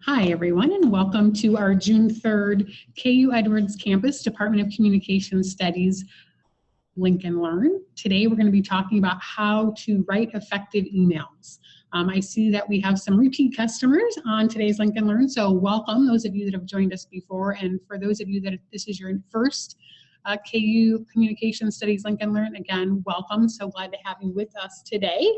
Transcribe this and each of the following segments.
Hi, everyone, and welcome to our June 3rd KU Edwards Campus Department of Communication Studies Link and Learn. Today, we're going to be talking about how to write effective emails. I see that we have some repeat customers on today's Link and Learn, so welcome those of you that have joined us before, and for those of you that this is your first KU Communication Studies Link and Learn, again, welcome. So glad to have you with us today.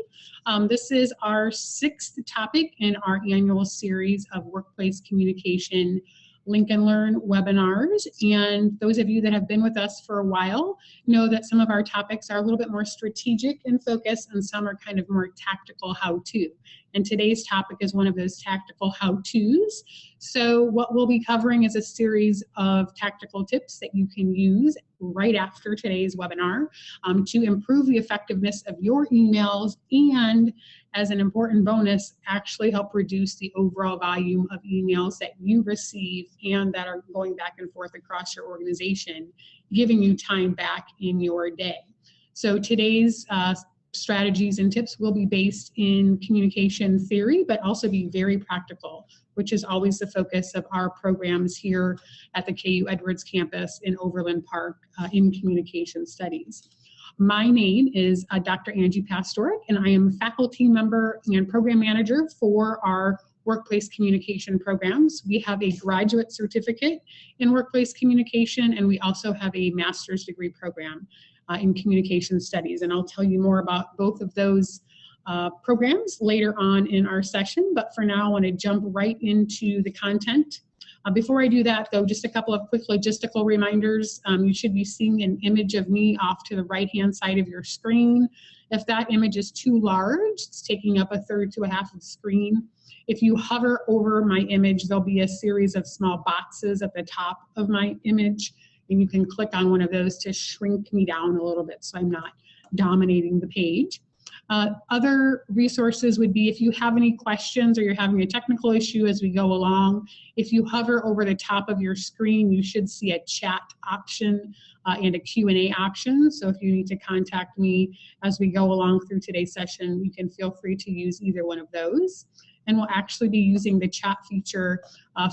This is our 6th topic in our annual series of workplace communication Link and Learn webinars. And those of you that have been with us for a while know that some of our topics are a little bit more strategic in focus and some are kind of more tactical how-to. And today's topic is one of those tactical how-tos. So what we'll be covering is a series of tactical tips that you can use right after today's webinar to improve the effectiveness of your emails and, as an important bonus, actually help reduce the overall volume of emails that you receive and that are going back and forth across your organization, giving you time back in your day. So today's strategies and tips will be based in communication theory, but also be very practical, which is always the focus of our programs here at the KU Edwards campus in Overland Park in communication studies. My name is Dr. Angie Pastoric, and I am a faculty member and program manager for our workplace communication programs. We have a graduate certificate in workplace communication, and we also have a master's degree program in communication studies. And I'll tell you more about both of those programs later on in our session. But for now, I want to jump right into the content. Before I do that, though, just a couple of quick logistical reminders. You should be seeing an image of me off to the right-hand side of your screen. If that image is too large, it's taking up a third to a half of the screen. If you hover over my image, there'll be a series of small boxes at the top of my image, and you can click on one of those to shrink me down a little bit so I'm not dominating the page. Other resources would be if you have any questions or you're having a technical issue as we go along, if you hover over the top of your screen, you should see a chat option and a Q&A option. So if you need to contact me as we go along through today's session, you can feel free to use either one of those. And we'll actually be using the chat feature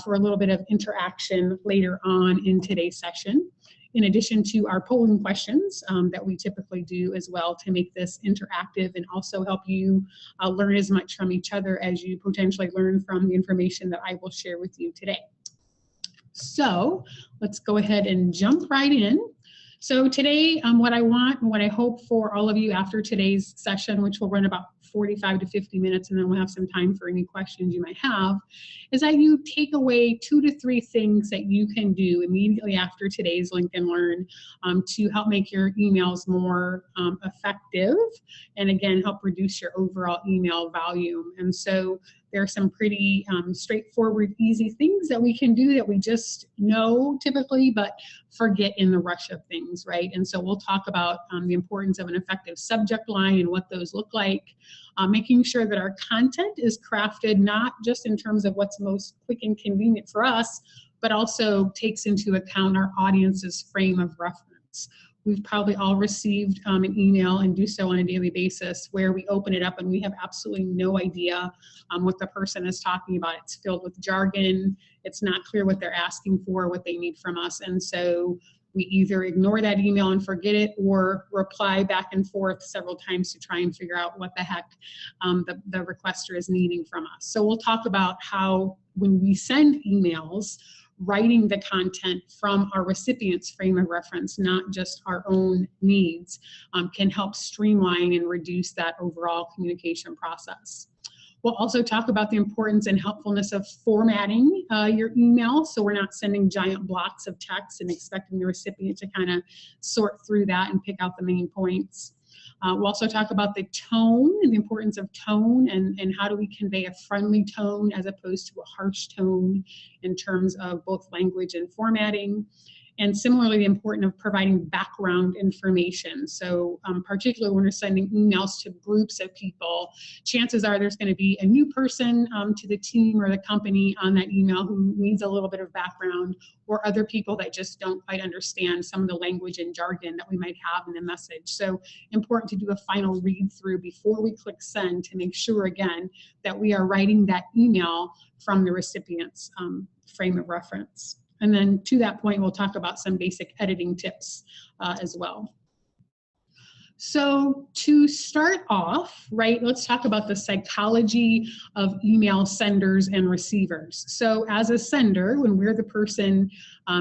for a little bit of interaction later on in today's session, in addition to our polling questions that we typically do as well to make this interactive and also help you learn as much from each other as you potentially learn from the information that I will share with you today. So let's go ahead and jump right in. So today, what I want and what I hope for all of you after today's session, which will run about 45 to 50 minutes, and then we'll have some time for any questions you might have, is that you take away 2 to 3 things that you can do immediately after today's Link and Learn to help make your emails more effective and, again, help reduce your overall email volume. And so there are some pretty straightforward, easy things that we can do that we just know typically, but forget in the rush of things, right? And so we'll talk about the importance of an effective subject line and what those look like, making sure that our content is crafted not just in terms of what's most quick and convenient for us, but also takes into account our audience's frame of reference. We've probably all received an email and do so on a daily basis where we open it up and we have absolutely no idea what the person is talking about. It's filled with jargon. It's not clear what they're asking for, what they need from us. And so we either ignore that email and forget it or reply back and forth several times to try and figure out what the heck the requester is needing from us. So we'll talk about how when we send emails, writing the content from our recipient's frame of reference, not just our own needs, can help streamline and reduce that overall communication process. We'll also talk about the importance and helpfulness of formatting your email, so we're not sending giant blocks of text and expecting the recipient to kind of sort through that and pick out the main points. We'll also talk about the tone and the importance of tone and how do we convey a friendly tone as opposed to a harsh tone in terms of both language and formatting. And similarly, the importance of providing background information. So particularly when we're sending emails to groups of people, chances are there's going to be a new person to the team or the company on that email who needs a little bit of background, or other people that just don't quite understand some of the language and jargon that we might have in the message. So important to do a final read through before we click send to make sure, again, that we are writing that email from the recipient's frame of reference. And then to that point, we'll talk about some basic editing tips as well. So to start off, right, let's talk about the psychology of email senders and receivers. So as a sender, when we're the person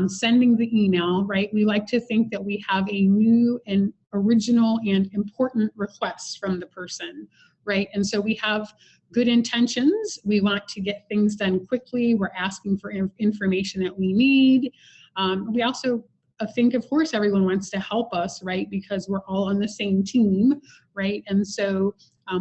sending the email, right, we like to think that we have a new and original and important request from the person, right? And so we have good intentions. We want to get things done quickly. We're asking for information that we need. We also think, of course, everyone wants to help us, right? Because we're all on the same team, right? And so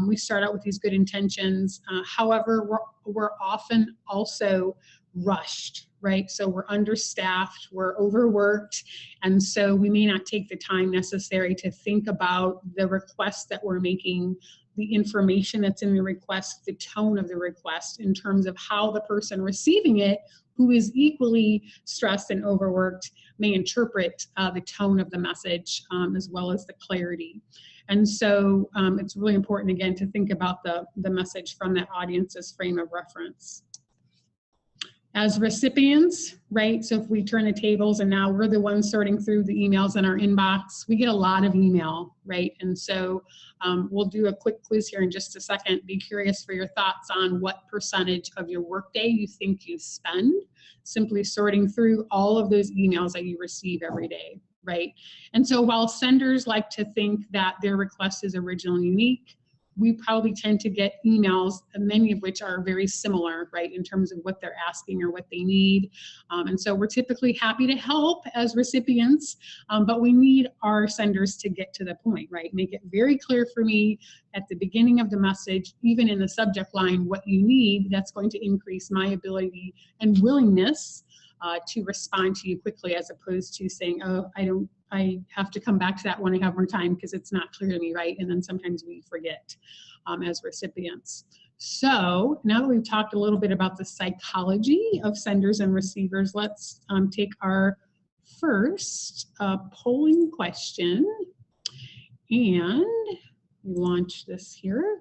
we start out with these good intentions. However, we're often also rushed, right? So we're understaffed, we're overworked, and so we may not take the time necessary to think about the request that we're making, the information that's in the request, the tone of the request in terms of how the person receiving it, who is equally stressed and overworked, may interpret the tone of the message as well as the clarity. And so it's really important, again, to think about the message from that audience's frame of reference. As recipients, right, so if we turn the tables and now we're the ones sorting through the emails in our inbox, we get a lot of email, right? And so we'll do a quick quiz here in just a second. Be curious for your thoughts on what percentage of your workday you think you spend simply sorting through all of those emails that you receive every day, right? And so while senders like to think that their request is original and unique, we probably tend to get emails, many of which are very similar, right, in terms of what they're asking or what they need. And so we're typically happy to help as recipients, but we need our senders to get to the point, right? Make it very clear for me at the beginning of the message, even in the subject line, what you need. That's going to increase my ability and willingness to respond to you quickly, as opposed to saying, oh, I have to come back to that when I have more time because it's not clear to me, right? And then sometimes we forget as recipients. So now that we've talked a little bit about the psychology of senders and receivers, let's take our first polling question and launch this here.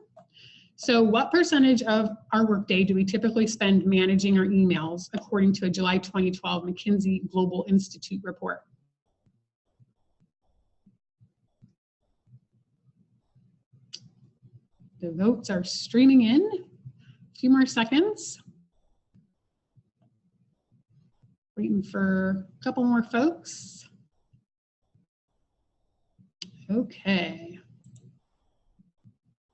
So what percentage of our workday do we typically spend managing our emails according to a July 2012 McKinsey Global Institute report? The votes are streaming in. A few more seconds. Waiting for a couple more folks. Okay.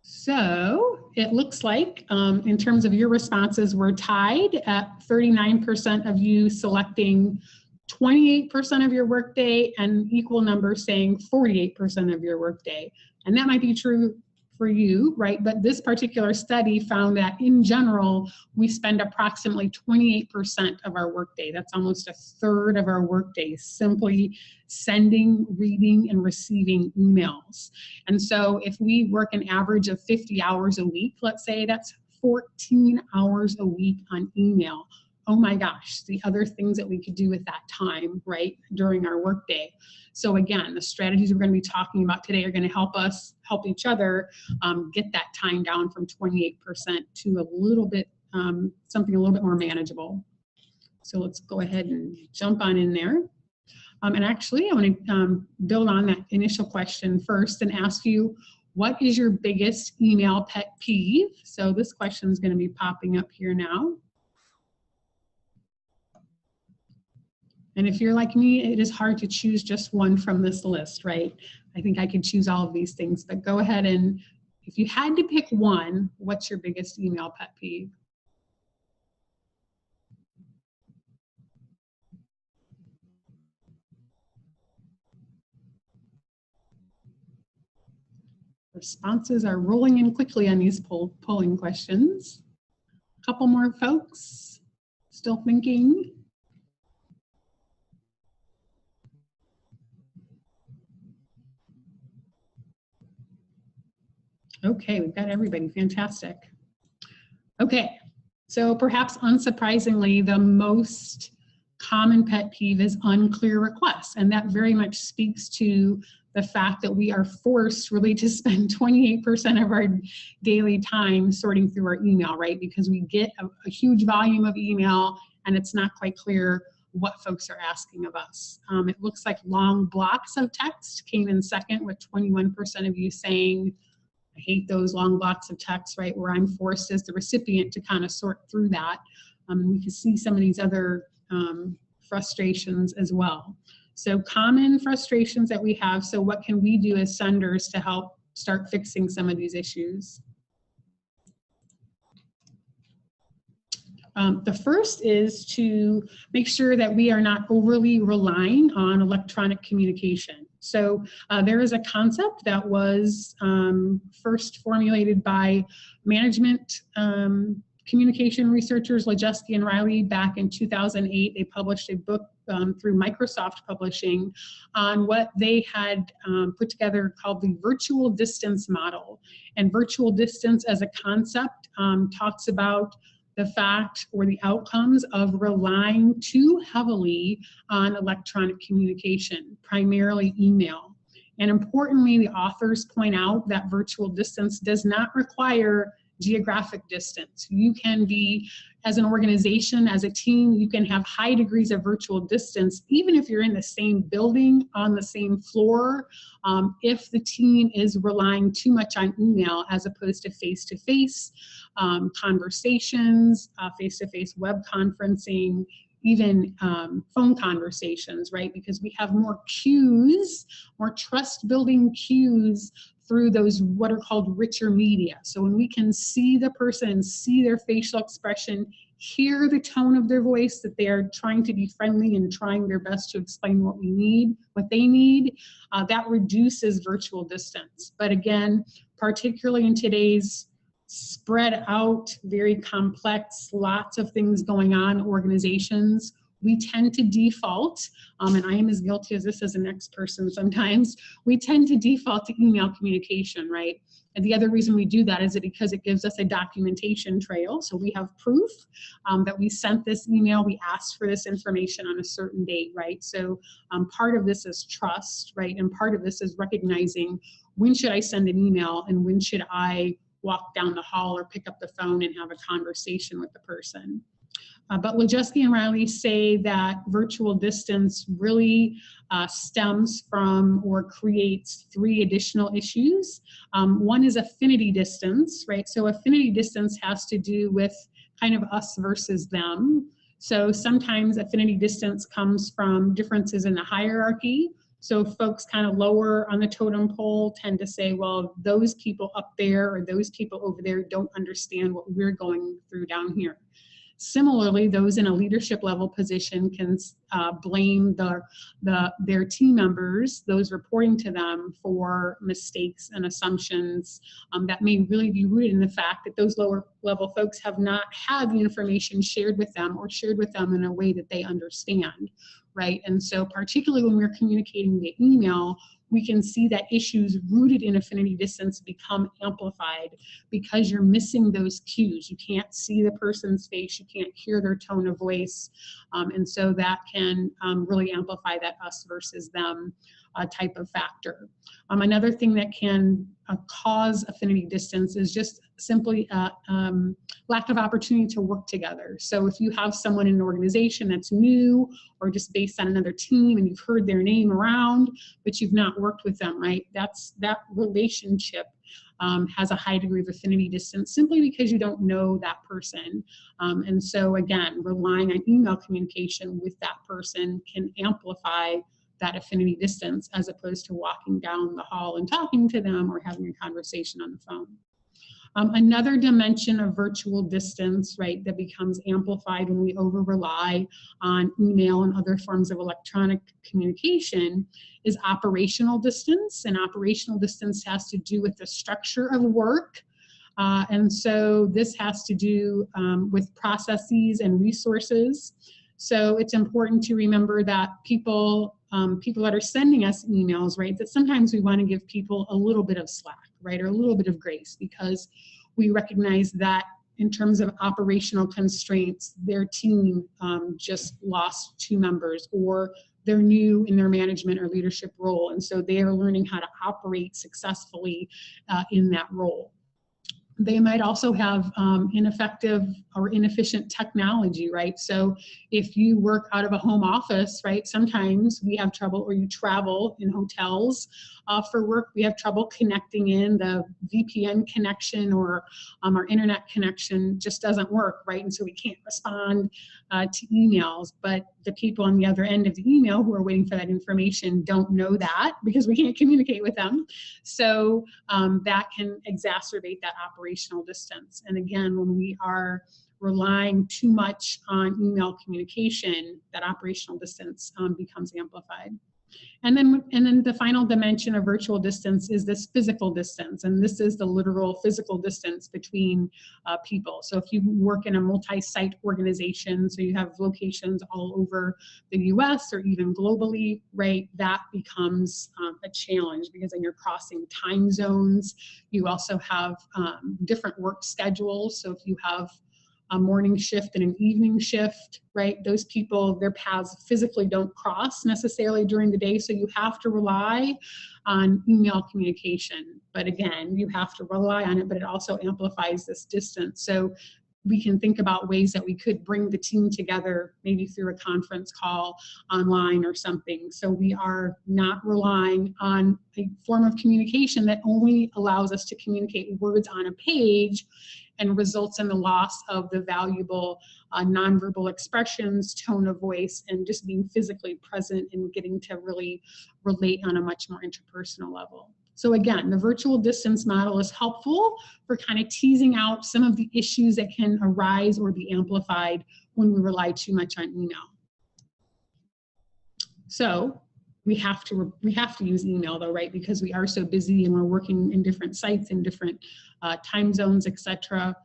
So it looks like in terms of your responses, we're tied at 39% of you selecting 28% of your workday and equal numbers saying 48% of your workday. And that might be true for you, right? But this particular study found that in general, we spend approximately 28% of our workday. That's almost a third of our workday simply sending, reading, and receiving emails. And so if we work an average of 50 hours a week, let's say, that's 14 hours a week on email. Oh my gosh, the other things that we could do with that time, right, during our workday. So again, the strategies we're going to be talking about today are going to help us help each other get that time down from 28% to a little bit, something a little bit more manageable. So let's go ahead and jump on in there. And actually, I want to build on that initial question first and ask you, what is your biggest email pet peeve? So this question is going to be popping up here now. And if you're like me, it is hard to choose just one from this list, right? I think I could choose all of these things, but go ahead and if you had to pick one, what's your biggest email pet peeve? Responses are rolling in quickly on these polling questions. A couple more folks still thinking. Okay, we've got everybody. Fantastic. Okay, so perhaps unsurprisingly, the most common pet peeve is unclear requests. And that very much speaks to the fact that we are forced really to spend 28% of our daily time sorting through our email, right? Because we get a huge volume of email and it's not quite clear what folks are asking of us. It looks like long blocks of text came in second, with 21% of you saying, I hate those long blocks of text, right, where I'm forced as the recipient to kind of sort through that. And we can see some of these other frustrations as well. So common frustrations that we have. So what can we do as senders to help start fixing some of these issues? The first is to make sure that we are not overly relying on electronic communication. So there is a concept that was first formulated by management communication researchers Ledjeski and Riley back in 2008. They published a book through Microsoft Publishing on what they had put together called the virtual distance model. And virtual distance as a concept talks about the fact or the outcomes of relying too heavily on electronic communication, primarily email. And importantly, the authors point out that virtual distance does not require geographic distance. You can be, as an organization, as a team, you can have high degrees of virtual distance, even if you're in the same building, on the same floor, if the team is relying too much on email as opposed to face-to-face conversations, face-to-face web conferencing, even phone conversations, right? Because we have more cues, more trust-building cues through those what are called richer media. So when we can see the person, see their facial expression, hear the tone of their voice, that they are trying to be friendly and trying their best to explain what we need, what they need, that reduces virtual distance. But again, particularly in today's spread out, very complex, lots of things going on organizations, we tend to default, and I am as guilty as this as an ex-person sometimes, we tend to default to email communication, right? And the other reason we do that is because it gives us a documentation trail. So we have proof that we sent this email, we asked for this information on a certain date, right? So part of this is trust, right? And part of this is recognizing when should I send an email and when should I walk down the hall or pick up the phone and have a conversation with the person. But Ledjeski and Riley say that virtual distance really stems from or creates three additional issues. One is affinity distance, right? So affinity distance has to do with kind of us versus them. So sometimes affinity distance comes from differences in the hierarchy. So folks kind of lower on the totem pole tend to say, well, those people up there or those people over there don't understand what we're going through down here. Similarly, those in a leadership level position can blame their team members, those reporting to them, for mistakes and assumptions that may really be rooted in the fact that those lower level folks have not had the information shared with them or shared with them in a way that they understand, right? And so particularly when we're communicating via email, we can see that issues rooted in affinity distance become amplified because you're missing those cues. You can't see the person's face, you can't hear their tone of voice, and so that can really amplify that us versus them type of factor. Another thing that can cause affinity distance is just simply lack of opportunity to work together. So if you have someone in an organization that's new or just based on another team and you've heard their name around, but you've not worked with them, right? That relationship has a high degree of affinity distance simply because you don't know that person. And so again, relying on email communication with that person can amplify that affinity distance as opposed to walking down the hall and talking to them or having a conversation on the phone. Another dimension of virtual distance, right, that becomes amplified when we over-rely on email and other forms of electronic communication is operational distance. And operational distance has to do with the structure of work. And so this has to do with processes and resources. So it's important to remember that people that are sending us emails, right, that sometimes we want to give people a little bit of slack. right, or a little bit of grace, because we recognize that in terms of operational constraints, their team just lost 2 members, or they're new in their management or leadership role, and so they are learning how to operate successfully in that role. They might also have ineffective or inefficient technology, right? So if you work out of a home office, right, sometimes we have trouble, or you travel in hotels for work, we have trouble connecting in. The VPN connection or our internet connection just doesn't work, right? And so we can't respond to emails, but the people on the other end of the email who are waiting for that information don't know that because we can't communicate with them. So that can exacerbate that operational distance. And again, when we are relying too much on email communication, that operational distance becomes amplified. And then the final dimension of virtual distance is this physical distance, and this is the literal physical distance between people. So if you work in a multi-site organization, so you have locations all over the US or even globally, right, that becomes a challenge, because then you're crossing time zones. You also have different work schedules. So if you have a morning shift and an evening shift, right? Those people, their paths physically don't cross necessarily during the day, so you have to rely on email communication. But again, you have to rely on it, but it also amplifies this distance. So we can think about ways that we could bring the team together, maybe through a conference call online or something. So we are not relying on a form of communication that only allows us to communicate words on a page and results in the loss of the valuable nonverbal expressions, tone of voice, and just being physically present and getting to really relate on a much more interpersonal level. So again, the virtual distance model is helpful for kind of teasing out some of the issues that can arise or be amplified when we rely too much on email. So we have to use email though, right? Because we are so busy and we're working in different sites in different time zones, etc.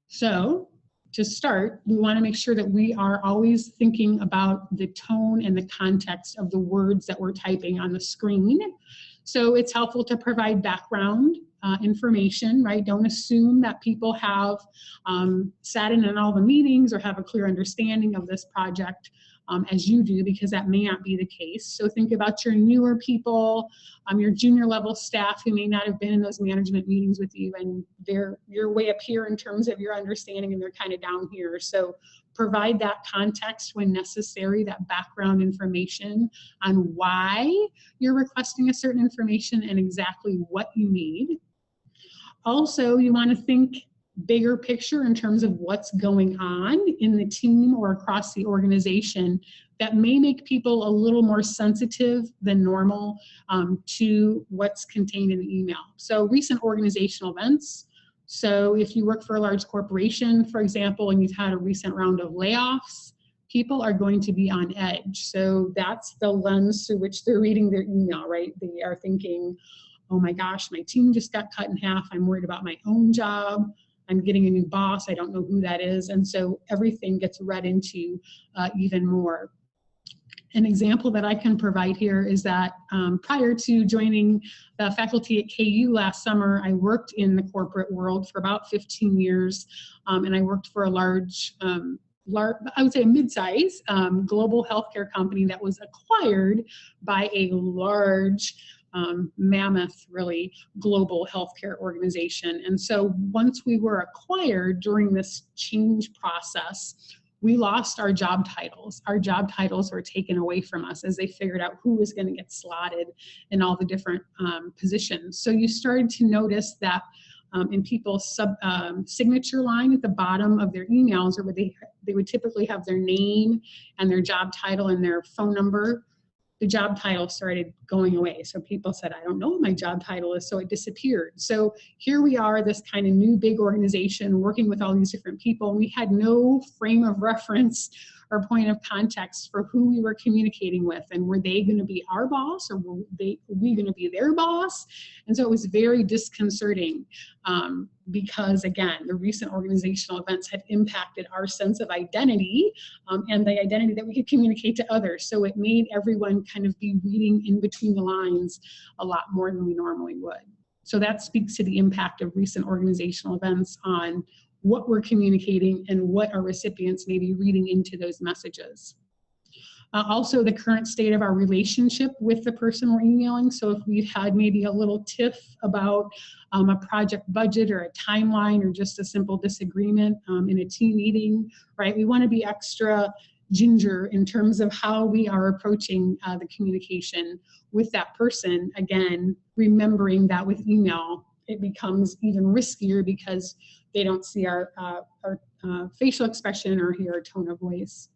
So to start, we want to make sure that we are always thinking about the tone and the context of the words that we're typing on the screen. So it's helpful to provide background information, right? Don't assume that people have sat in on all the meetings or have a clear understanding of this project as you do, because that may not be the case. So think about your newer people, your junior level staff who may not have been in those management meetings with you, and you're way up here in terms of your understanding and they're kind of down here. So provide that context when necessary, that background information on why you're requesting a certain information and exactly what you need. Also, you want to think bigger picture in terms of what's going on in the team or across the organization that may make people a little more sensitive than normal to what's contained in the email. So recent organizational events. So if you work for a large corporation, for example, and you've had a recent round of layoffs, people are going to be on edge. So that's the lens through which they're reading their email, right? They are thinking, oh my gosh, my team just got cut in half. I'm worried about my own job. I'm getting a new boss. I don't know who that is. And so everything gets read into even more. An example that I can provide here is that prior to joining the faculty at KU last summer, I worked in the corporate world for about 15 years. And I worked for a large, I would say a mid-size global healthcare company that was acquired by a large mammoth, really global healthcare organization. And so once we were acquired during this change process, we lost our job titles. Our job titles were taken away from us as they figured out who was going to get slotted in all the different positions. So you started to notice that in people's signature line at the bottom of their emails, or where they would typically have their name and their job title and their phone number, the job title started going away. So people said, I don't know what my job title is, so it disappeared. So here we are, this kind of new big organization working with all these different people, and we had no frame of reference or point of context for who we were communicating with, and were they going to be our boss, or were we going to be their boss? And so it was very disconcerting because, again, the recent organizational events had impacted our sense of identity and the identity that we could communicate to others. So it made everyone kind of be reading in between the lines a lot more than we normally would. So that speaks to the impact of recent organizational events on what we're communicating and what our recipients may be reading into those messages. Also, the current state of our relationship with the person we're emailing. So if we've had maybe a little tiff about a project budget or a timeline or just a simple disagreement in a team meeting, right? We want to be extra ginger in terms of how we are approaching the communication with that person. Again, remembering that with email, it becomes even riskier because they don't see our facial expression or hear our tone of voice.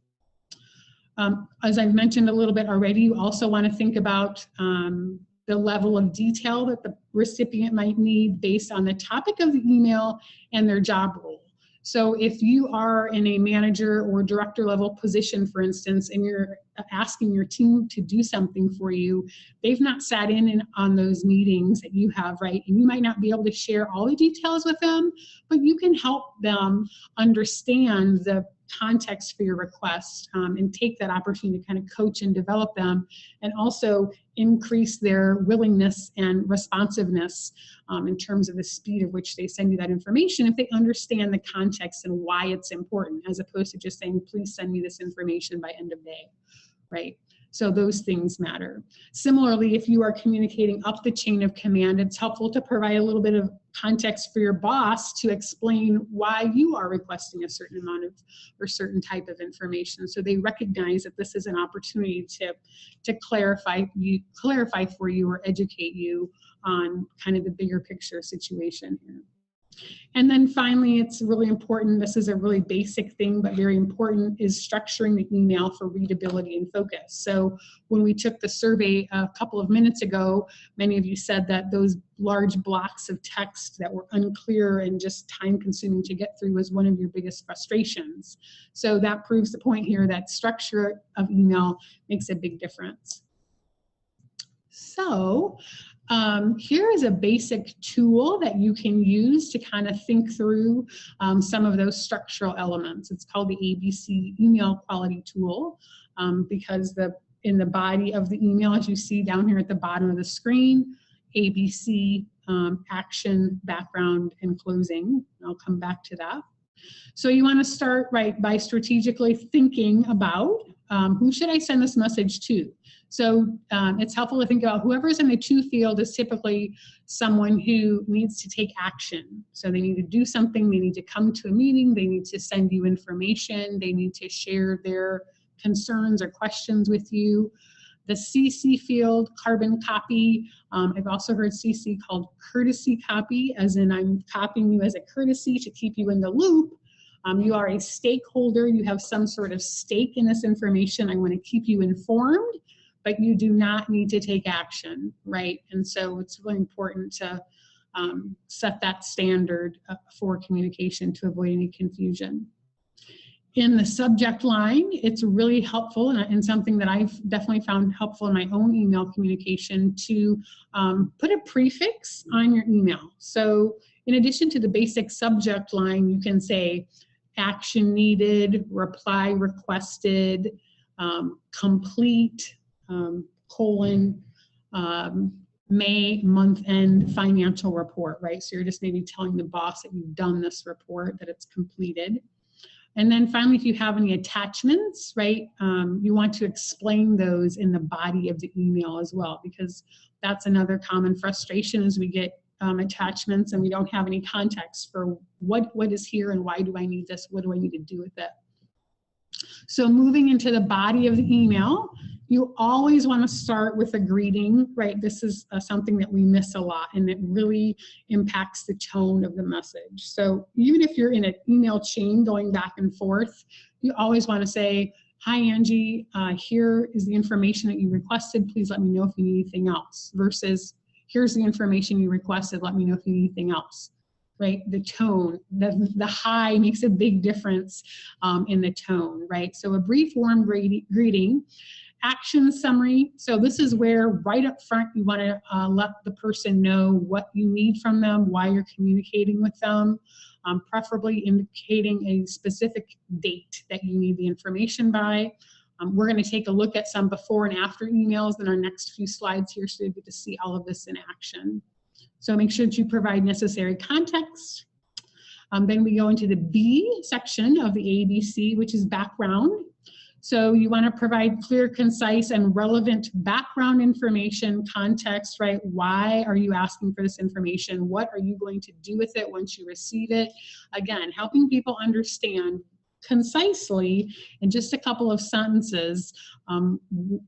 As I've mentioned a little bit already, you also want to think about the level of detail that the recipient might need based on the topic of the email and their job role. So if you are in a manager or director level position, for instance, and you're asking your team to do something for you, they've not sat in on those meetings that you have, right? And you might not be able to share all the details with them, but you can help them understand the context for your request and take that opportunity to kind of coach and develop them, and also increase their willingness and responsiveness in terms of the speed of which they send you that information if they understand the context and why it's important, as opposed to just saying, please send me this information by end of day, right? So those things matter. Similarly, if you are communicating up the chain of command, it's helpful to provide a little bit of context for your boss to explain why you are requesting a certain amount of or certain type of information. So they recognize that this is an opportunity to clarify for you or educate you on kind of the bigger picture situation here. And then finally, it's really important, this is a really basic thing, but very important, is structuring the email for readability and focus. So when we took the survey a couple of minutes ago, many of you said that those large blocks of text that were unclear and just time consuming to get through was one of your biggest frustrations. So that proves the point here that structure of email makes a big difference. So here is a basic tool that you can use to kind of think through some of those structural elements. It's called the ABC Email Quality Tool because in the body of the email, as you see down here at the bottom of the screen, ABC, action, background, and closing. I'll come back to that. So you want to start by strategically thinking about who should I send this message to? So it's helpful to think about whoever's in the to field is typically someone who needs to take action. So they need to do something, they need to come to a meeting, they need to send you information, they need to share their concerns or questions with you. The CC field, carbon copy, I've also heard CC called courtesy copy, as in I'm copying you as a courtesy to keep you in the loop. You are a stakeholder, you have some sort of stake in this information. I want to keep you informed, but you do not need to take action, right? And so it's really important to set that standard for communication to avoid any confusion. In the subject line, it's really helpful and something that I've definitely found helpful in my own email communication to put a prefix on your email. So in addition to the basic subject line, you can say action needed, reply requested, complete, colon, May month end financial report, right? So you're just maybe telling the boss that you've done this report, that it's completed. And then finally, if you have any attachments, right, you want to explain those in the body of the email as well, because that's another common frustration as we get attachments and we don't have any context for what is here and why do I need this, what do I need to do with it. So moving into the body of the email, you always want to start with a greeting, right? This is something that we miss a lot, and it really impacts the tone of the message. So even if you're in an email chain going back and forth, you always want to say, hi, Angie, here is the information that you requested. Please let me know if you need anything else, versus here's the information you requested. Let me know if you need anything else. Right, the tone, the hi makes a big difference in the tone, right? So a brief, warm greeting, action summary. So this is where right up front you want to let the person know what you need from them, why you're communicating with them, preferably indicating a specific date that you need the information by. We're going to take a look at some before and after emails in our next few slides here so you get to see all of this in action. So make sure that you provide necessary context. Then we go into the B section of the ABC, which is background. So you want to provide clear, concise, and relevant background information, context, right? Why are you asking for this information? What are you going to do with it once you receive it? Again, helping people understand concisely in just a couple of sentences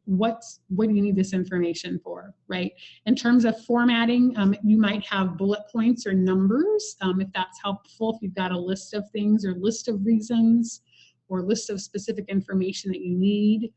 what do you need this information for, right? In terms of formatting, you might have bullet points or numbers if that's helpful, if you've got a list of things or list of reasons or list of specific information that you need.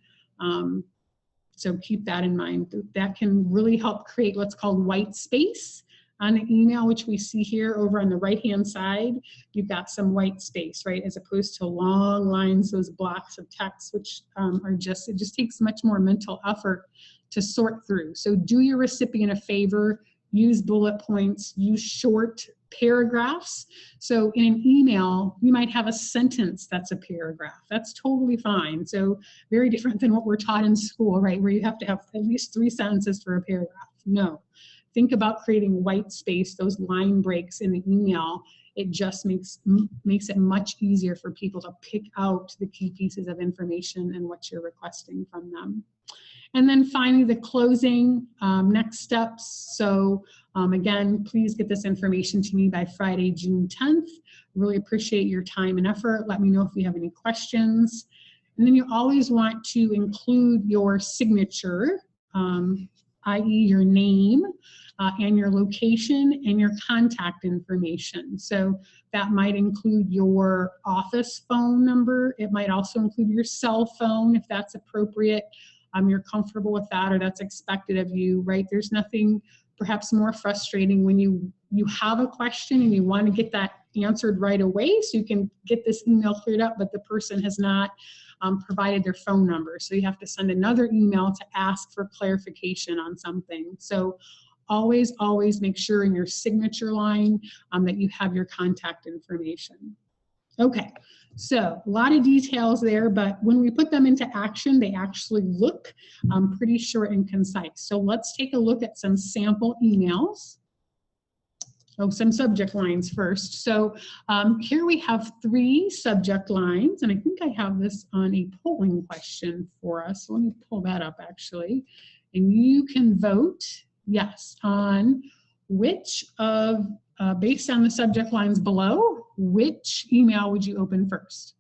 So keep that in mind. That can really help create what's called white space on an email, which we see here over on the right-hand side. You've got some white space, right? As opposed to long lines, those blocks of text, which it just takes much more mental effort to sort through. So do your recipient a favor, use bullet points, use short paragraphs. So in an email, you might have a sentence that's a paragraph. That's totally fine. So very different than what we're taught in school, right? Where you have to have at least 3 sentences for a paragraph. No. Think about creating white space, those line breaks in the email. It just makes it much easier for people to pick out the key pieces of information and what you're requesting from them. And then finally, the closing, next steps. So again, please get this information to me by Friday, June 10th. Really appreciate your time and effort. Let me know if you have any questions. And then you always want to include your signature, i.e. your name and your location and your contact information. So that might include your office phone number. It might also include your cell phone if that's appropriate. You're comfortable with that or that's expected of you, right? There's nothing perhaps more frustrating when you have a question and you want to get that answered right away so you can get this email cleared up, but the person has not provided their phone number. So you have to send another email to ask for clarification on something. So always, always make sure in your signature line that you have your contact information. Okay, so a lot of details there, but when we put them into action, they actually look pretty short and concise. So let's take a look at some sample emails. Oh, some subject lines first. So here we have 3 subject lines, and I think I have this on a polling question for us. So let me pull that up actually. And you can vote yes on which of, based on the subject lines below, which email would you open first?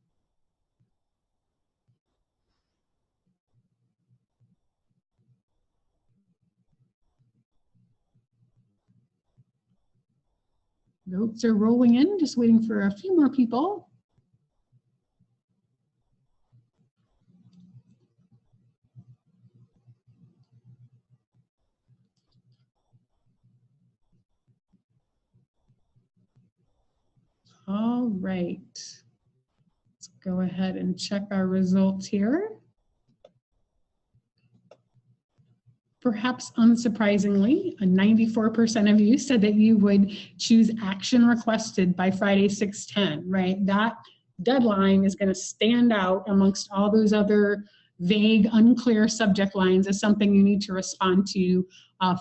Votes are rolling in, just waiting for a few more people. All right, let's go ahead and check our results here. Perhaps unsurprisingly, 94% of you said that you would choose action requested by Friday 6/10, right? That deadline is going to stand out amongst all those other vague, unclear subject lines as something you need to respond to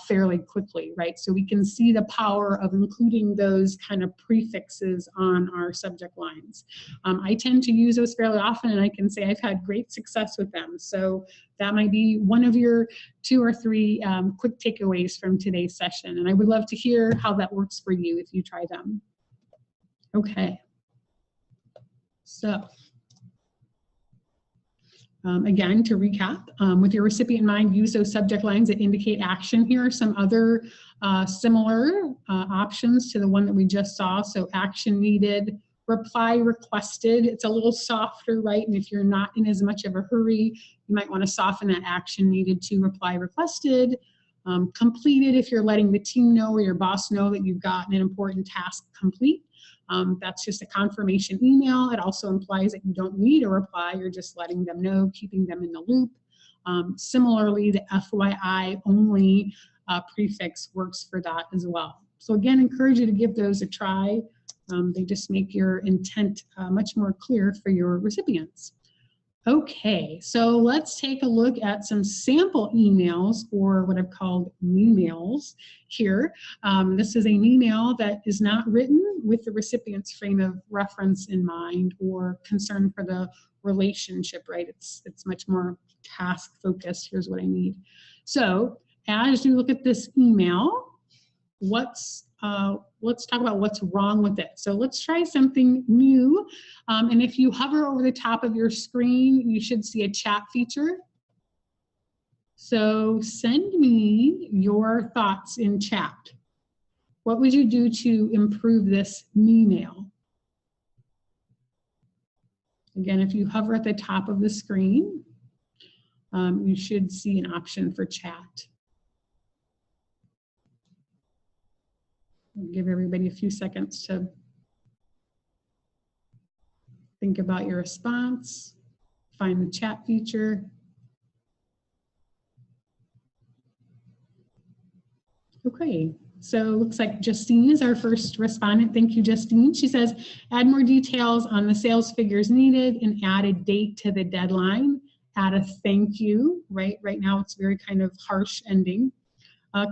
fairly quickly, right? So we can see the power of including those kind of prefixes on our subject lines. I tend to use those fairly often, and I can say I've had great success with them. So that might be one of your 2 or 3 quick takeaways from today's session. And I would love to hear how that works for you if you try them. Okay. So again, to recap, with your recipient in mind, use those subject lines that indicate action. Here are some other similar options to the one that we just saw. So action needed, reply requested. It's a little softer, right? And if you're not in as much of a hurry, you might want to soften that action needed to reply requested. Completed if you're letting the team know or your boss know that you've gotten an important task complete. That's just a confirmation email. It also implies that you don't need a reply. You're just letting them know, keeping them in the loop. Similarly, the FYI only prefix works for that as well. So again, encourage you to give those a try. They just make your intent much more clear for your recipients. Okay, so let's take a look at some sample emails, or what I've called emails here. This is an email that is not written with the recipient's frame of reference in mind or concern for the relationship, right? It's much more task focused. Here's what I need. So as you look at this email, let's talk about what's wrong with it. So let's try something new. And if you hover over the top of your screen, you should see a chat feature. So send me your thoughts in chat. What would you do to improve this email? Again, if you hover at the top of the screen, you should see an option for chat. I'll give everybody a few seconds to think about your response, find the chat feature. Okay, so looks like Justine is our first respondent. Thank you, Justine. She says, add more details on the sales figures needed and add a date to the deadline. Add a thank you, right? Right now it's very kind of harsh ending.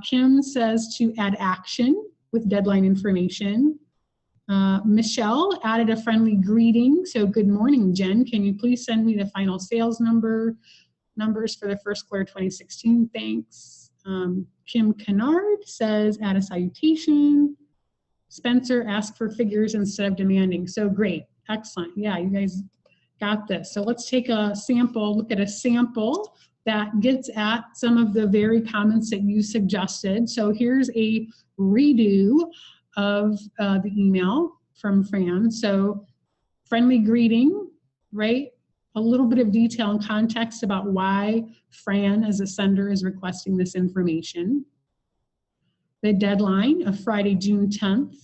Kim says to add action with deadline information. Michelle added a friendly greeting. So good morning, Jen. Can you please send me the final sales numbers for the first quarter 2016? Thanks. Kim Kennard says add a salutation. Spencer asked for figures instead of demanding. So great, excellent. Yeah, you guys got this. So let's take a sample, look at a sample that gets at some of the very comments that you suggested. So here's a redo of the email from Fran. So friendly greeting, right? A little bit of detail and context about why Fran as a sender is requesting this information. The deadline of Friday, June 10th.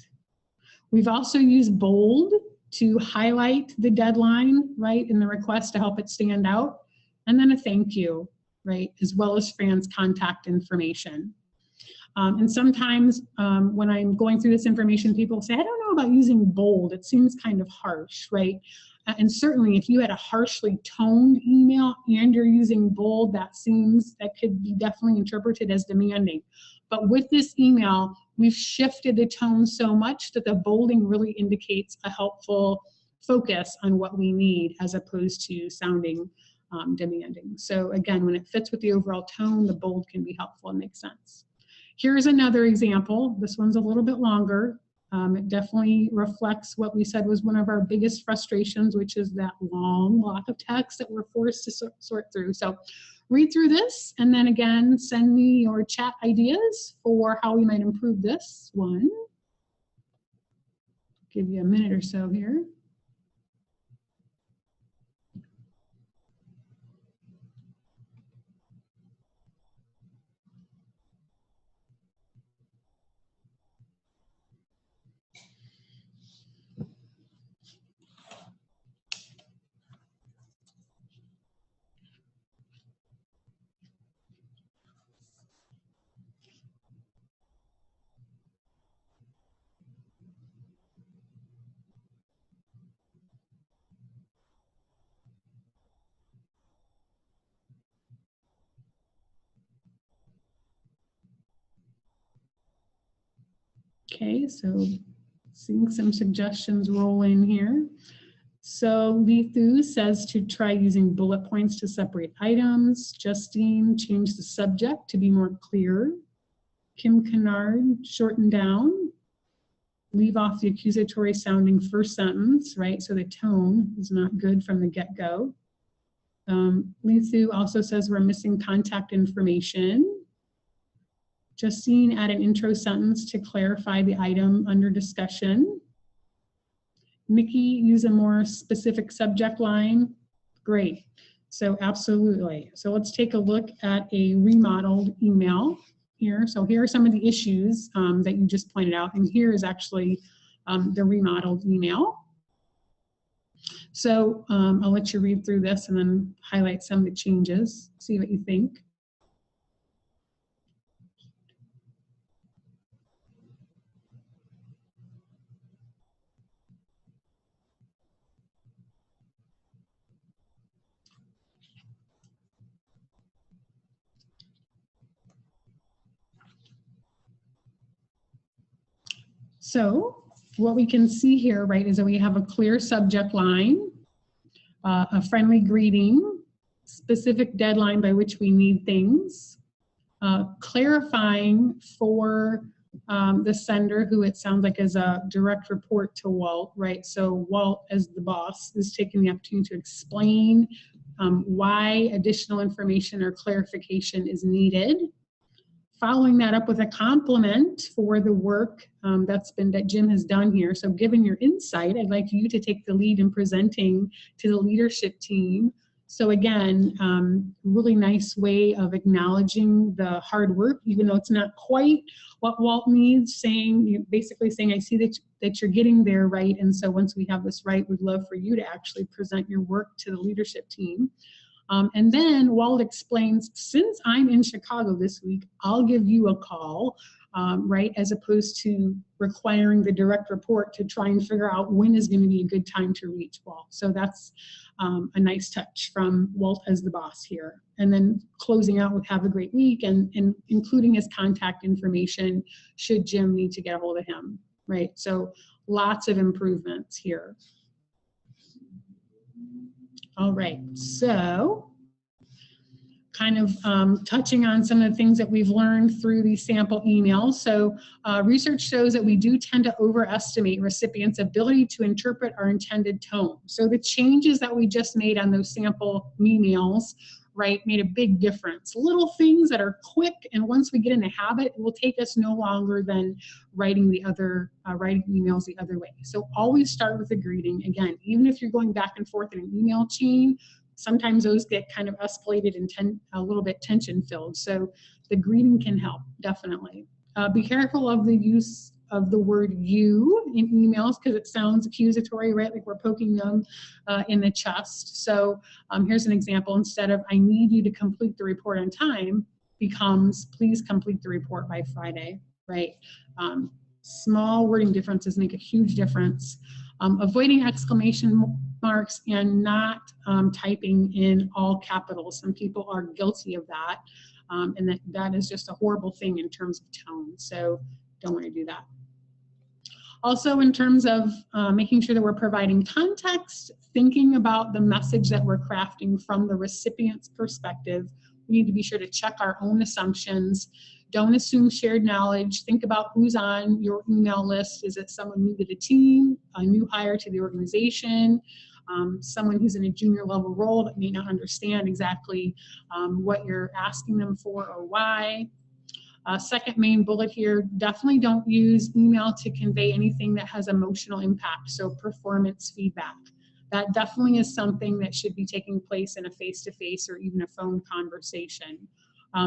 We've also used bold to highlight the deadline, right, in the request to help it stand out. And then a thank you, right, as well as Fran's contact information. And sometimes when I'm going through this information, people say, I don't know about using bold. It seems kind of harsh, right? And certainly if you had a harshly toned email and you're using bold, that could be definitely interpreted as demanding. But with this email, we've shifted the tone so much that the bolding really indicates a helpful focus on what we need as opposed to sounding demanding. So again, when it fits with the overall tone, the bold can be helpful and make sense. Here's another example. This one's a little bit longer. It definitely reflects what we said was one of our biggest frustrations, which is that long block of text that we're forced to sort through. So read through this and then again, send me your chat ideas for how we might improve this one. Give you a minute or so here. Okay, so seeing some suggestions roll in here. So Lithu says to try using bullet points to separate items. Justine, change the subject to be more clear. Kim Kennard, shorten down. Leave off the accusatory sounding first sentence, right? So the tone is not good from the get-go. Lithu also says we're missing contact information. Justine, add an intro sentence to clarify the item under discussion. Nikki, use a more specific subject line. Great. So absolutely. So let's take a look at a remodeled email here. So here are some of the issues that you just pointed out. And here is actually the remodeled email. So I'll let you read through this and then highlight some of the changes, see what you think. So what we can see here, right, is that we have a clear subject line, a friendly greeting, specific deadline by which we need things, clarifying for the sender, who it sounds like is a direct report to Walt, right? So Walt, as the boss, is taking the opportunity to explain why additional information or clarification is needed. Following that up with a compliment for the work that Jim has done here. So given your insight, I'd like you to take the lead in presenting to the leadership team. So again, really nice way of acknowledging the hard work, even though it's not quite what Walt needs, basically saying, I see that you're getting there, right? And so once we have this right, we'd love for you to actually present your work to the leadership team. And then Walt explains, since I'm in Chicago this week, I'll give you a call, right, as opposed to requiring the direct report to try and figure out when is going to be a good time to reach Walt. So that's a nice touch from Walt as the boss here. And then closing out with have a great week and including his contact information should Jim need to get a hold of him, right? So lots of improvements here. All right, so kind of touching on some of the things that we've learned through these sample emails. So research shows that we do tend to overestimate recipients' ability to interpret our intended tone. So the changes that we just made on those sample emails, right, made a big difference. Little things that are quick, and once we get in the habit, it will take us no longer than writing emails the other way. So always start with a greeting. Again, even if you're going back and forth in an email chain, sometimes those get kind of escalated and a little bit tension filled. So the greeting can help, definitely. Be careful of the use of the word you in emails because it sounds accusatory, right? Like we're poking them in the chest. So here's an example. Instead of I need you to complete the report on time becomes please complete the report by Friday, right? Small wording differences make a huge difference. Avoiding exclamation marks and not typing in all capitals. Some people are guilty of that, and that is just a horrible thing in terms of tone. So don't want to do that. Also, in terms of making sure that we're providing context, thinking about the message that we're crafting from the recipient's perspective, we need to be sure to check our own assumptions. Don't assume shared knowledge. Think about who's on your email list. Is it someone new to the team, a new hire to the organization, someone who's in a junior level role that may not understand exactly what you're asking them for or why. Second main bullet here, definitely don't use email to convey anything that has emotional impact, so performance feedback. That definitely is something that should be taking place in a face-to-face or even a phone conversation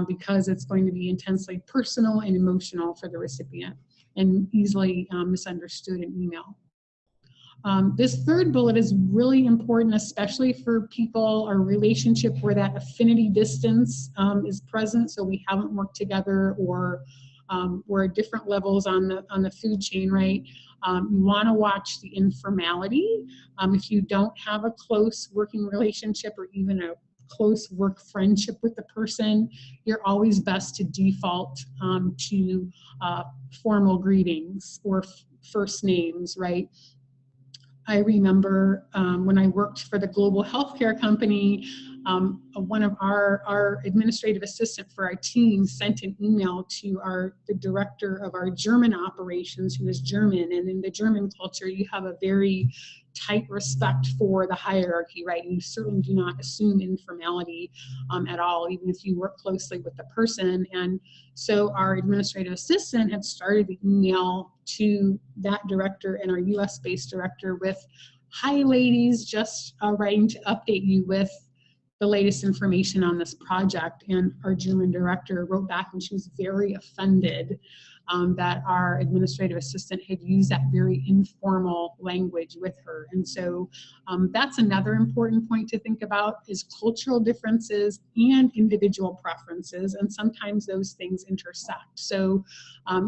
because it's going to be intensely personal and emotional for the recipient and easily misunderstood in email. This third bullet is really important, especially for people or relationship where that affinity distance is present, so we haven't worked together or we're at different levels on the food chain, right? You want to watch the informality. If you don't have a close working relationship or even a close work friendship with the person, you're always best to default to formal greetings or first names, right? I remember when I worked for the global healthcare company, one of our administrative assistant for our team sent an email to the director of our German operations, who is German. And in the German culture, you have a very tight respect for the hierarchy, right? And you certainly do not assume informality at all, even if you work closely with the person. And so our administrative assistant had started the email to that director and our US-based director with, hi ladies, just writing to update you with the latest information on this project. And our German director wrote back and she was very offended that our administrative assistant had used that very informal language with her. And so that's another important point to think about is cultural differences and individual preferences, and sometimes those things intersect. So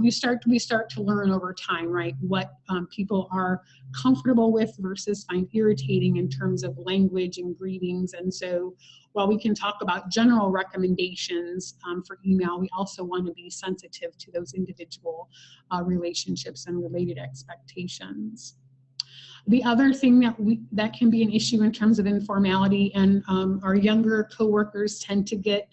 we start to learn over time, right, what people are comfortable with versus find irritating in terms of language and greetings. And so while we can talk about general recommendations for email, we also want to be sensitive to those individual relationships and related expectations. The other thing that can be an issue in terms of informality, and our younger coworkers tend to get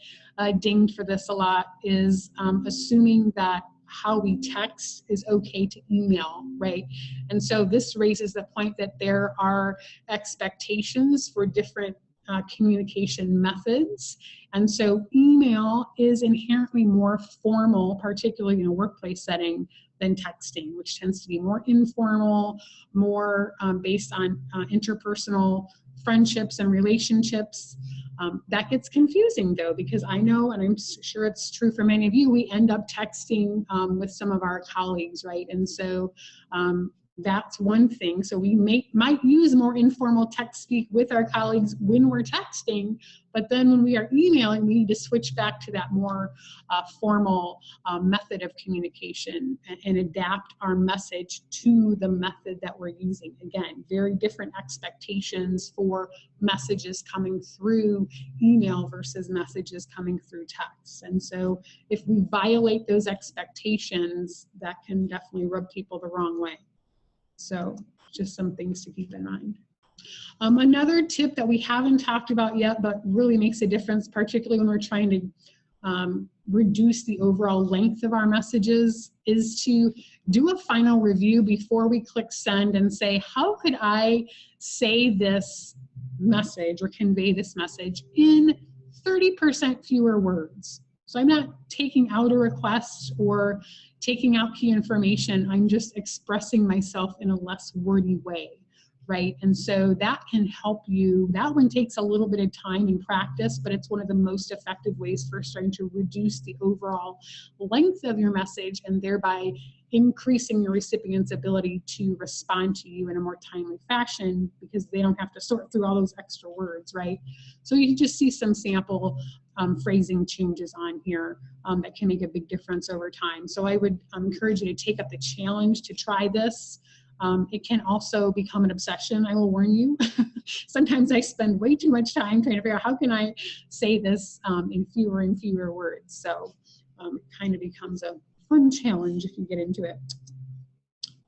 dinged for this a lot, is assuming that how we text is okay to email, right? And so this raises the point that there are expectations for different communication methods. And so email is inherently more formal, particularly in a workplace setting, than texting, which tends to be more informal, more based on interpersonal friendships and relationships. That gets confusing though, because I know, and I'm sure it's true for many of you, we end up texting with some of our colleagues, right? And so that's one thing. So we might use more informal text speak with our colleagues when we're texting, but then when we are emailing, we need to switch back to that more formal method of communication and adapt our message to the method that we're using. Again, very different expectations for messages coming through email versus messages coming through text. And so if we violate those expectations, that can definitely rub people the wrong way. So just some things to keep in mind. Another tip that we haven't talked about yet, but really makes a difference, particularly when we're trying to reduce the overall length of our messages, is to do a final review before we click send and say, how could I say this message or convey this message in 30% fewer words? So I'm not taking out a request or taking out key information. I'm just expressing myself in a less wordy way, right? And so that can help you. That one takes a little bit of time and practice, but it's one of the most effective ways for starting to reduce the overall length of your message and thereby increasing your recipient's ability to respond to you in a more timely fashion, because they don't have to sort through all those extra words, right? So you can just see some sample phrasing changes on here that can make a big difference over time. So I would encourage you to take up the challenge to try this. It can also become an obsession, I will warn you. Sometimes I spend way too much time trying to figure out how can I say this in fewer and fewer words. So it kind of becomes a fun challenge if you get into it.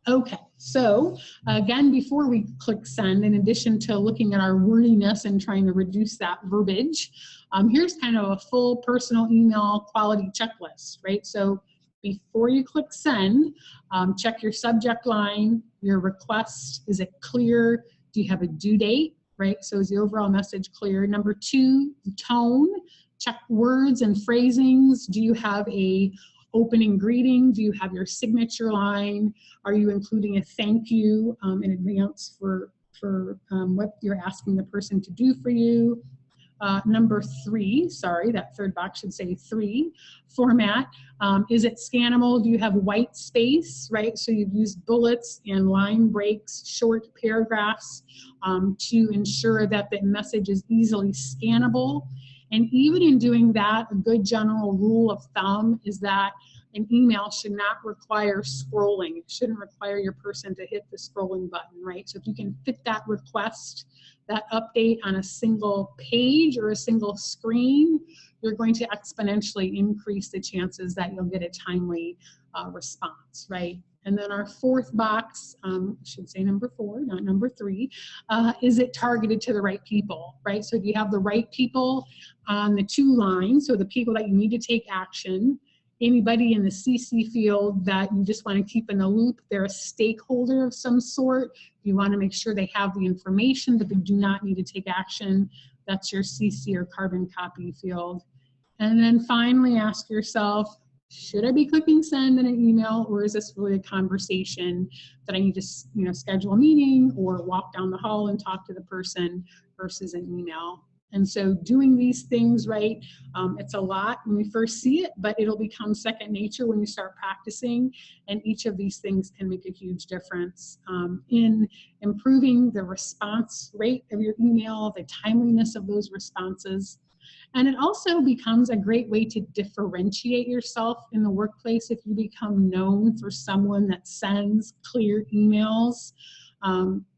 Okay, so again, before we click send, in addition to looking at our wordiness and trying to reduce that verbiage, here's kind of a full personal email quality checklist, right? So before you click send, check your subject line, your request, is it clear? Do you have a due date, right? So is the overall message clear? Number two, tone, check words and phrasings. Do you have a opening greeting? Do you have your signature line? Are you including a thank you in advance for what you're asking the person to do for you? Number three, sorry, that third box should say 3, format. Is it scannable? Do you have white space, right? So you've used bullets and line breaks, short paragraphs to ensure that the message is easily scannable. And even in doing that, a good general rule of thumb is that an email should not require scrolling. It shouldn't require your person to hit the scrolling button, right? So if you can fit that request, that update on a single page or a single screen, you're going to exponentially increase the chances that you'll get a timely response, right? And then our fourth box, I should say number 4, not number 3, is it targeted to the right people, right? So if you have the right people on the 2 lines, so the people that you need to take action, anybody in the CC field that you just want to keep in the loop, they're a stakeholder of some sort, you want to make sure they have the information, but they do not need to take action, that's your CC or carbon copy field. And then finally ask yourself, should I be clicking send in an email, or is this really a conversation that I need to schedule a meeting or walk down the hall and talk to the person versus an email? And so doing these things right, it's a lot when we first see it, but it'll become second nature when you start practicing, and each of these things can make a huge difference in improving the response rate of your email, the timeliness of those responses. And it also becomes a great way to differentiate yourself in the workplace. If you become known for someone that sends clear emails,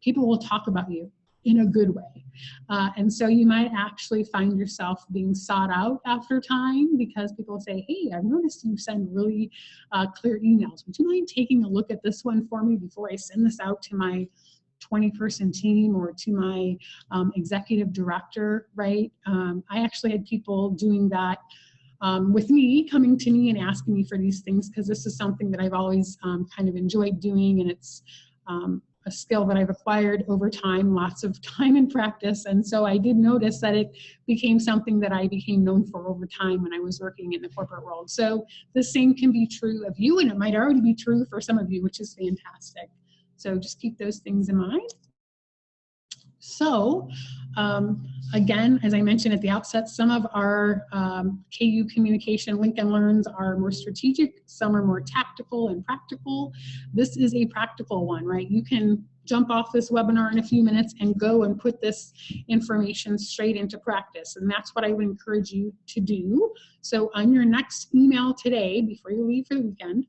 people will talk about you, in a good way. And so you might actually find yourself being sought out after time because people say, hey, I've noticed you send really clear emails. Would you mind taking a look at this one for me before I send this out to my 20-person team or to my executive director, right? I actually had people doing that with me, coming to me and asking me for these things because this is something that I've always kind of enjoyed doing, and it's a skill that I've acquired over time, lots of time and practice. And so I did notice that it became something that I became known for over time when I was working in the corporate world. So the same can be true of you, and it might already be true for some of you, which is fantastic. So just keep those things in mind. So again, as I mentioned at the outset, some of our KU Communication Lincoln Learns are more strategic, some are more tactical and practical. This is a practical one, right? You can jump off this webinar in a few minutes and go and put this information straight into practice. And that's what I would encourage you to do. So on your next email today, before you leave for the weekend,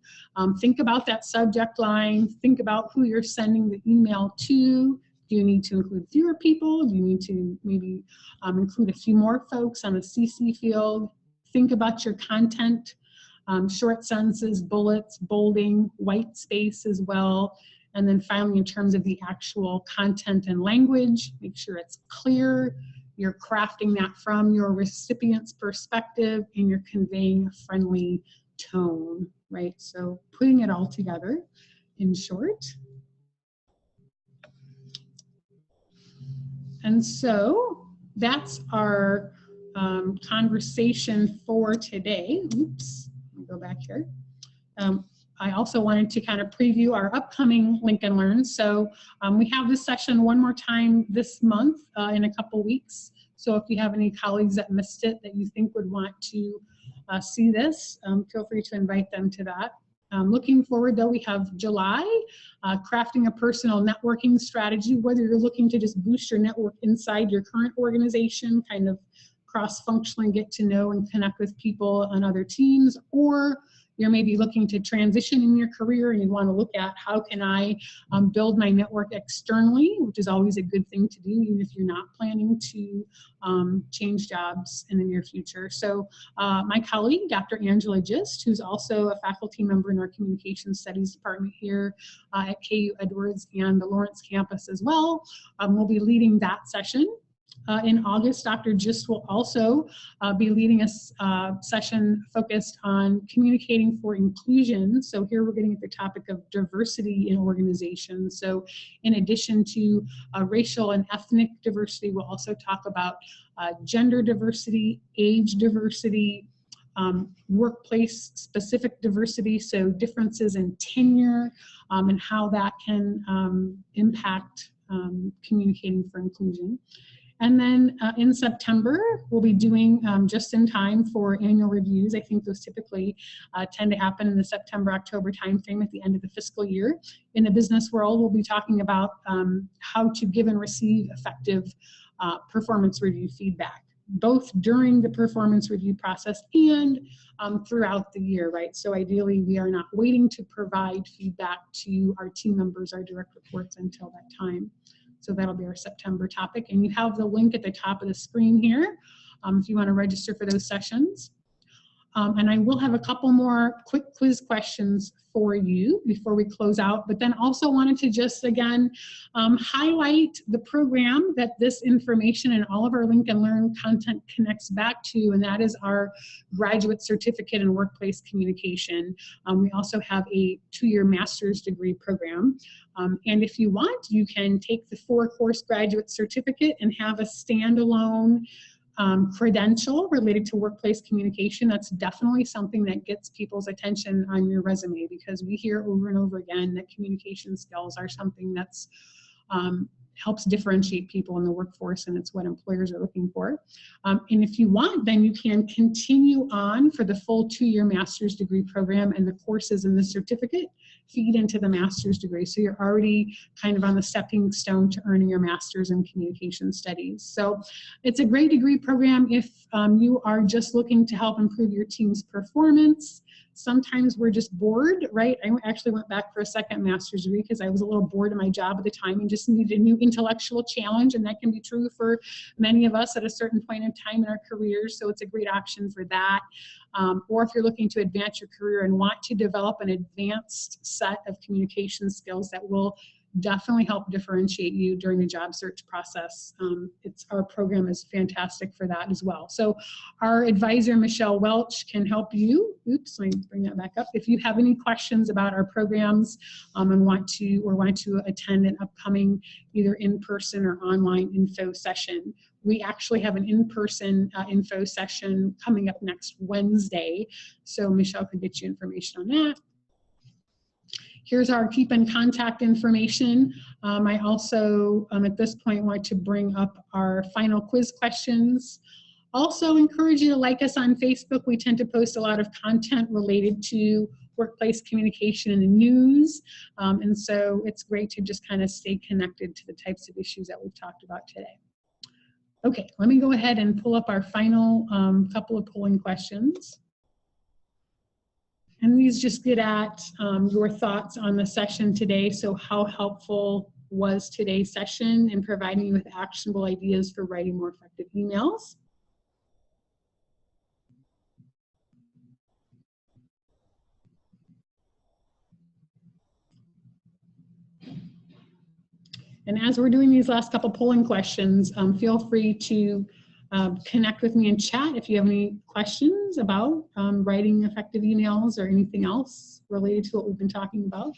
think about that subject line, think about who you're sending the email to. Do you need to include fewer people? Do you need to maybe include a few more folks on the CC field? Think about your content, short sentences, bullets, bolding, white space as well. And then finally, in terms of the actual content and language, make sure it's clear. You're crafting that from your recipient's perspective and you're conveying a friendly tone, right? So putting it all together in short. And so that's our conversation for today. Oops, let me go back here. I also wanted to kind of preview our upcoming Lincoln Learns. So we have this session one more time this month in a couple weeks. So if you have any colleagues that missed it that you think would want to see this, feel free to invite them to that. Looking forward though, we have July, crafting a personal networking strategy, whether you're looking to just boost your network inside your current organization, kind of cross-functionally get to know and connect with people on other teams, or you're maybe looking to transition in your career and you want to look at how can I build my network externally, which is always a good thing to do, even if you're not planning to change jobs in the near future. So my colleague, Dr. Angela Gist, who's also a faculty member in our Communication Studies department here at KU Edwards and the Lawrence campus as well, will be leading that session. In August, Dr. Gist will also be leading a session focused on communicating for inclusion. So here we're getting at the topic of diversity in organizations. So in addition to racial and ethnic diversity, we'll also talk about gender diversity, age diversity, workplace specific diversity, so differences in tenure and how that can impact communicating for inclusion. And then in September, we'll be doing just in time for annual reviews. I think those typically tend to happen in the September-October timeframe at the end of the fiscal year. In the business world, we'll be talking about how to give and receive effective performance review feedback, both during the performance review process and throughout the year, right? So ideally, we are not waiting to provide feedback to our team members, our direct reports until that time. So that'll be our September topic. And you have the link at the top of the screen here if you want to register for those sessions. And I will have a couple more quick quiz questions for you before we close out, but then also wanted to just again highlight the program that this information and all of our Lincoln Learn content connects back to, and that is our graduate certificate in workplace communication. We also have a 2-year master's degree program. And if you want, you can take the 4-course graduate certificate and have a standalone credential related to workplace communication. That's definitely something that gets people's attention on your resume, because we hear over and over again that communication skills are something that's helps differentiate people in the workforce, and it's what employers are looking for. And if you want, then you can continue on for the full 2-year master's degree program and the courses in the certificate feed into the master's degree. So you're already kind of on the stepping stone to earning your master's in communication studies. So it's a great degree program if you are just looking to help improve your team's performance. Sometimes we're just bored, right? I actually went back for a second master's degree because I was a little bored in my job at the time and just needed a new intellectual challenge, and that can be true for many of us at a certain point in time in our careers, so it's a great option for that. Or if you're looking to advance your career and want to develop an advanced set of communication skills that will definitely help differentiate you during the job search process. Our program is fantastic for that as well. So our advisor, Michelle Welch, can help you. Oops, let me bring that back up. If you have any questions about our programs and want to attend an upcoming either in-person or online info session, we actually have an in-person info session coming up next Wednesday. So Michelle can get you information on that. Here's our keep in contact information. I also, at this point, want to bring up our final quiz questions. Also encourage you to like us on Facebook. We tend to post a lot of content related to workplace communication and the news. And so it's great to just kind of stay connected to the types of issues that we've talked about today. Okay, let me go ahead and pull up our final couple of polling questions. And these just get at your thoughts on the session today. So how helpful was today's session in providing you with actionable ideas for writing more effective emails? And as we're doing these last couple polling questions, feel free to connect with me in chat if you have any questions about writing effective emails or anything else related to what we've been talking about.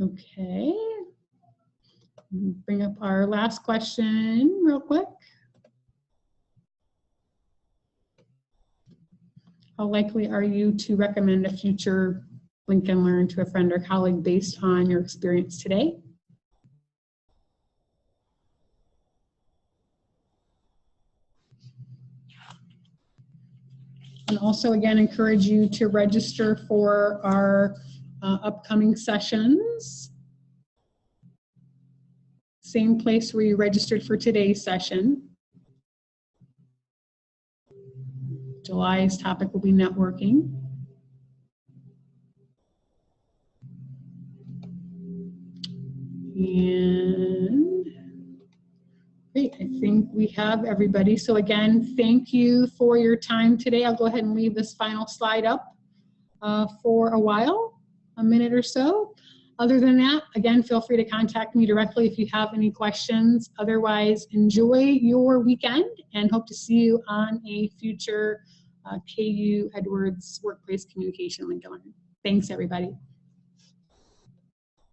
Okay, bring up our last question real quick. How likely are you to recommend a future Lincoln Learn to a friend or colleague based on your experience today? And also, again, encourage you to register for our upcoming sessions. Same place where you registered for today's session. July's topic will be networking. And great, I think we have everybody. So again, thank you for your time today. I'll go ahead and leave this final slide up for a while, a minute or so. Other than that, again, feel free to contact me directly if you have any questions. Otherwise, enjoy your weekend and hope to see you on a future KU Edwards Workplace Communication Lincoln Learn. Thanks, everybody.